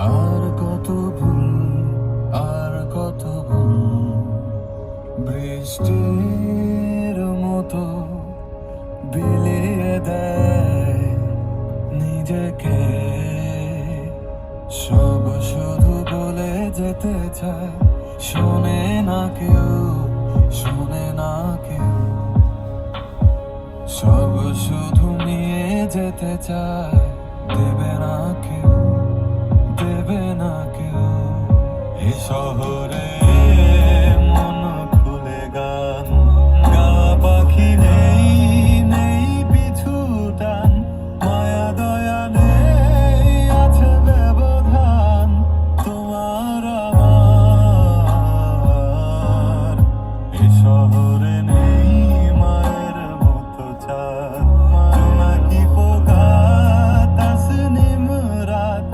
আর কত ভুল, আর কত ভুল, বৃষ্টির মতো বিলিয়ে দেয় নিজেকে। সব শুধু বলে যেতে চায়, শোনে না কেউ, শোনে না কেউ। সব শুধু নিয়ে যেতে চায়, দেবে না কেউ, দেবে না কেউ। এ শহরে মন খুলে গান গাওয়া পাখি নেই, নেই পিছু টান, মায়া দয়া নেই, আছে ব্যবধান তোমার আমার। এ শহরে নেই মায়ের মতো চাঁদ, জোনাকি পোকা তাসনিম রাত,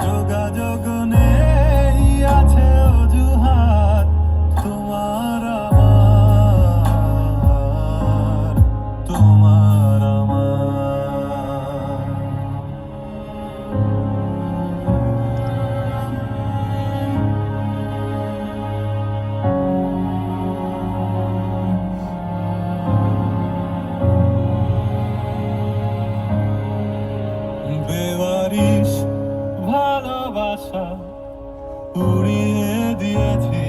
যোগাযোগ নেই, আছে অজুহাত তোমার আমার, তোমার আমার। বেওয়ারিশ ভালোবাসা উড়িয়ে দিয়েছে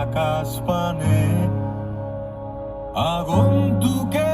আকাশ পানে, আগন্তুকে